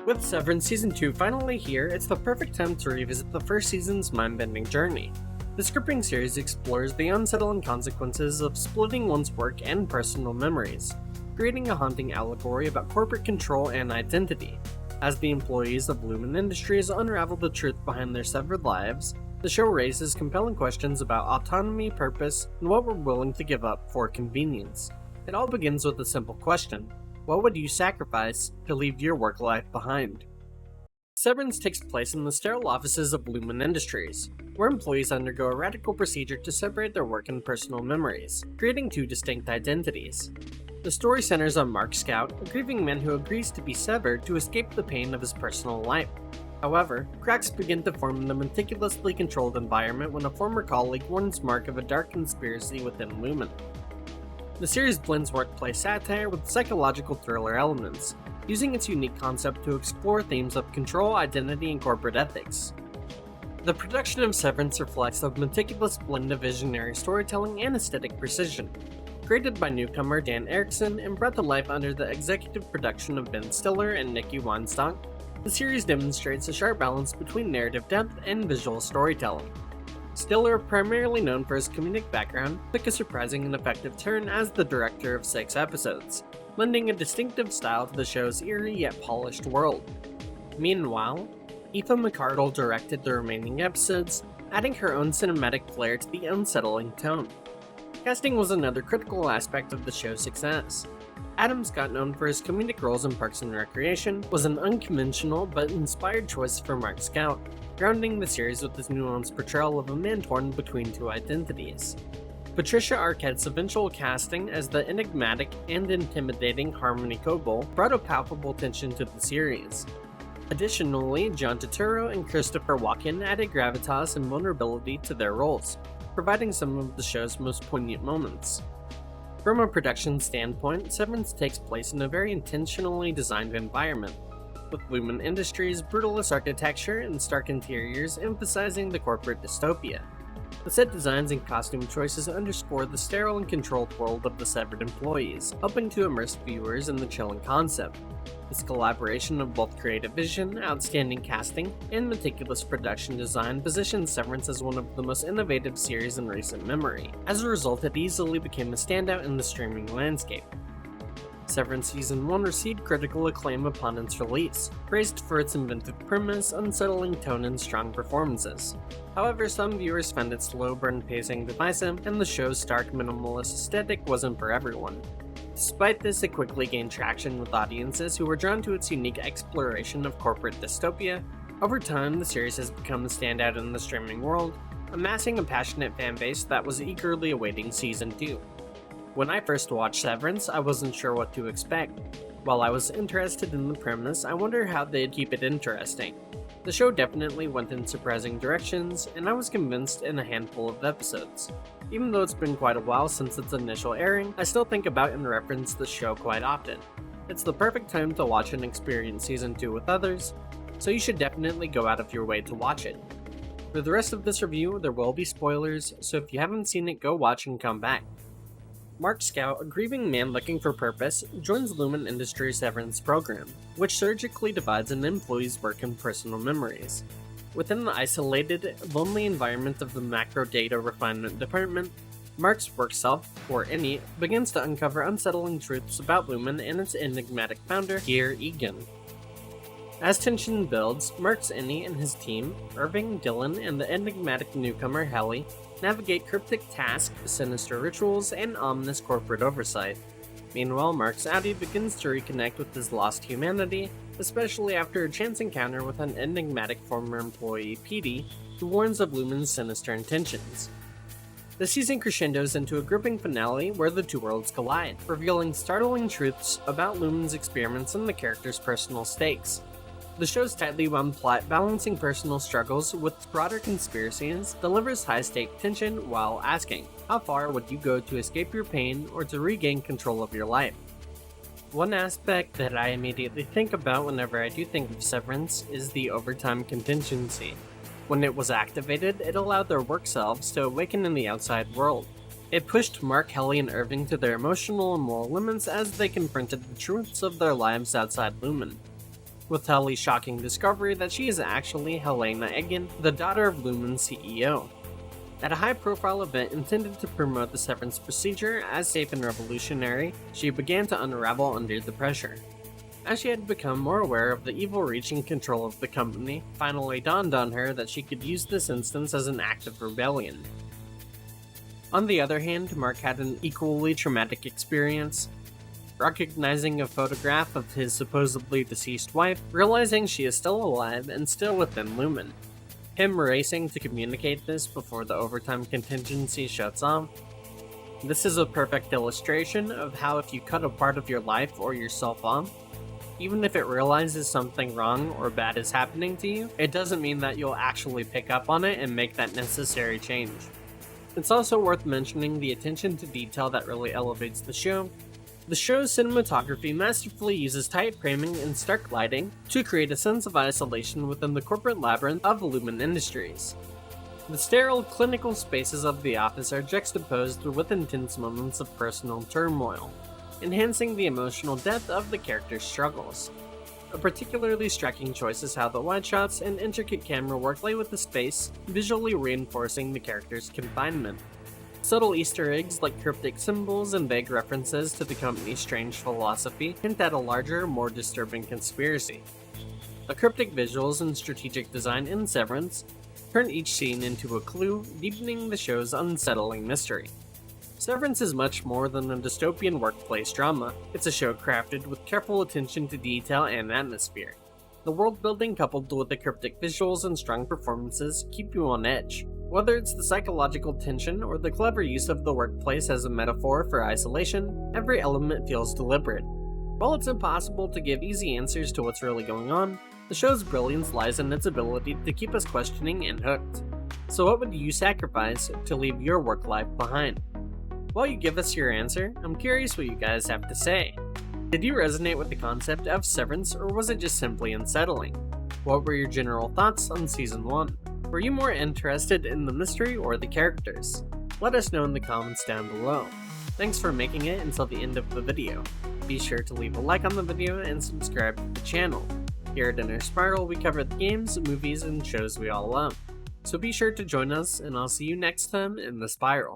With Severance Season 2 finally here, it's the perfect time to revisit the first season's mind-bending journey. This gripping series explores the unsettling consequences of splitting one's work and personal memories, creating a haunting allegory about corporate control and identity. As the employees of Lumen Industries unravel the truth behind their severed lives, the show raises compelling questions about autonomy, purpose, and what we're willing to give up for convenience. It all begins with a simple question: what would you sacrifice to leave your work life behind? Severance takes place in the sterile offices of Lumen Industries, where employees undergo a radical procedure to separate their work and personal memories, creating two distinct identities. The story centers on Mark Scout, a grieving man who agrees to be severed to escape the pain of his personal life. However, cracks begin to form in the meticulously controlled environment when a former colleague warns Mark of a dark conspiracy within Lumen. The series blends workplace satire with psychological thriller elements, using its unique concept to explore themes of control, identity, and corporate ethics. The production of Severance reflects a meticulous blend of visionary storytelling and aesthetic precision. Created by newcomer Dan Erickson and brought to life under the executive production of Ben Stiller and Nikki Weinstock, the series demonstrates a sharp balance between narrative depth and visual storytelling. Stiller, primarily known for his comedic background, took a surprising and effective turn as the director of 6 episodes, lending a distinctive style to the show's eerie yet polished world. Meanwhile, Aoife McArdle directed the remaining episodes, adding her own cinematic flair to the unsettling tone. Casting was another critical aspect of the show's success. Adam Scott, known for his comedic roles in Parks and Recreation, was an unconventional but inspired choice for Mark Scout, grounding the series with his nuanced portrayal of a man torn between two identities. Patricia Arquette's eventual casting as the enigmatic and intimidating Harmony Coble brought a palpable tension to the series. Additionally, John Turturro and Christopher Walken added gravitas and vulnerability to their roles, providing some of the show's most poignant moments. From a production standpoint, Severance takes place in a very intentionally designed environment, with Lumen Industries' brutalist architecture and stark interiors emphasizing the corporate dystopia. The set designs and costume choices underscore the sterile and controlled world of the severed employees, helping to immerse viewers in the chilling concept. This collaboration of both creative vision, outstanding casting, and meticulous production design positions Severance as one of the most innovative series in recent memory. As a result, it easily became a standout in the streaming landscape. Severance Season 1 received critical acclaim upon its release, praised for its inventive premise, unsettling tone, and strong performances. However, some viewers found its slow burn pacing divisive, and the show's stark minimalist aesthetic wasn't for everyone. Despite this, it quickly gained traction with audiences who were drawn to its unique exploration of corporate dystopia. Over time, the series has become a standout in the streaming world, amassing a passionate fanbase that was eagerly awaiting Season 2. When I first watched Severance, I wasn't sure what to expect. While I was interested in the premise, I wondered how they'd keep it interesting. The show definitely went in surprising directions, and I was convinced in a handful of episodes. Even though it's been quite a while since its initial airing, I still think about and reference the show quite often. It's the perfect time to watch and experience Season 2 with others, so you should definitely go out of your way to watch it. For the rest of this review, there will be spoilers, so if you haven't seen it, go watch and come back. Mark Scout, a grieving man looking for purpose, joins Lumen Industries' Severance program, which surgically divides an employee's work and personal memories. Within the isolated, lonely environment of the macro data refinement department, Mark's work self, or Innie, begins to uncover unsettling truths about Lumen and its enigmatic founder, Gear Egan. As tension builds, Mark's Innie and his team, Irving, Dylan, and the enigmatic newcomer Helly, navigate cryptic tasks, sinister rituals, and ominous corporate oversight. Meanwhile, Mark's Audi begins to reconnect with his lost humanity, especially after a chance encounter with an enigmatic former employee, Petey, who warns of Lumen's sinister intentions. The season crescendos into a gripping finale where the two worlds collide, revealing startling truths about Lumen's experiments and the characters' personal stakes. The show's tightly wound plot, balancing personal struggles with broader conspiracies, delivers high-stake tension while asking, how far would you go to escape your pain or to regain control of your life? One aspect that I immediately think about whenever I do think of Severance is the overtime contingency. When it was activated, it allowed their work selves to awaken in the outside world. It pushed Mark, Helly, and Irving to their emotional and moral limits as they confronted the truths of their lives outside Lumen. with Tully's shocking discovery that she is actually Helena Egan, the daughter of Lumen's CEO. At a high-profile event intended to promote the Severance procedure as safe and revolutionary, she began to unravel under the pressure. As she had become more aware of the evil reaching control of the company, finally dawned on her that she could use this instance as an act of rebellion. On the other hand, Mark had an equally traumatic experience. Recognizing a photograph of his supposedly deceased wife, realizing she is still alive and still within Lumen. Him racing to communicate this before the overtime contingency shuts off. This is a perfect illustration of how if you cut a part of your life or yourself off, even if it realizes something wrong or bad is happening to you, it doesn't mean that you'll actually pick up on it and make that necessary change. It's also worth mentioning the attention to detail that really elevates the show. The show's cinematography masterfully uses tight framing and stark lighting to create a sense of isolation within the corporate labyrinth of Lumen Industries. The sterile, clinical spaces of the office are juxtaposed with intense moments of personal turmoil, enhancing the emotional depth of the characters' struggles. A particularly striking choice is how the wide shots and intricate camera work play with the space, visually reinforcing the characters' confinement. Subtle Easter eggs like cryptic symbols and vague references to the company's strange philosophy hint at a larger, more disturbing conspiracy. The cryptic visuals and strategic design in Severance turn each scene into a clue, deepening the show's unsettling mystery. Severance is much more than a dystopian workplace drama. It's a show crafted with careful attention to detail and atmosphere. The world building coupled with the cryptic visuals and strong performances keep you on edge. Whether it's the psychological tension or the clever use of the workplace as a metaphor for isolation, every element feels deliberate. While it's impossible to give easy answers to what's really going on, the show's brilliance lies in its ability to keep us questioning and hooked. So what would you sacrifice to leave your work life behind? While you give us your answer, I'm curious what you guys have to say. Did you resonate with the concept of Severance, or was it just simply unsettling? What were your general thoughts on Season 1? Were you more interested in the mystery or the characters? Let us know in the comments down below. Thanks for making it until the end of the video. Be sure to leave a like on the video and subscribe to the channel. Here at Inner Spiral, we cover the games, movies, and shows we all love. So be sure to join us, and I'll see you next time in the Spiral.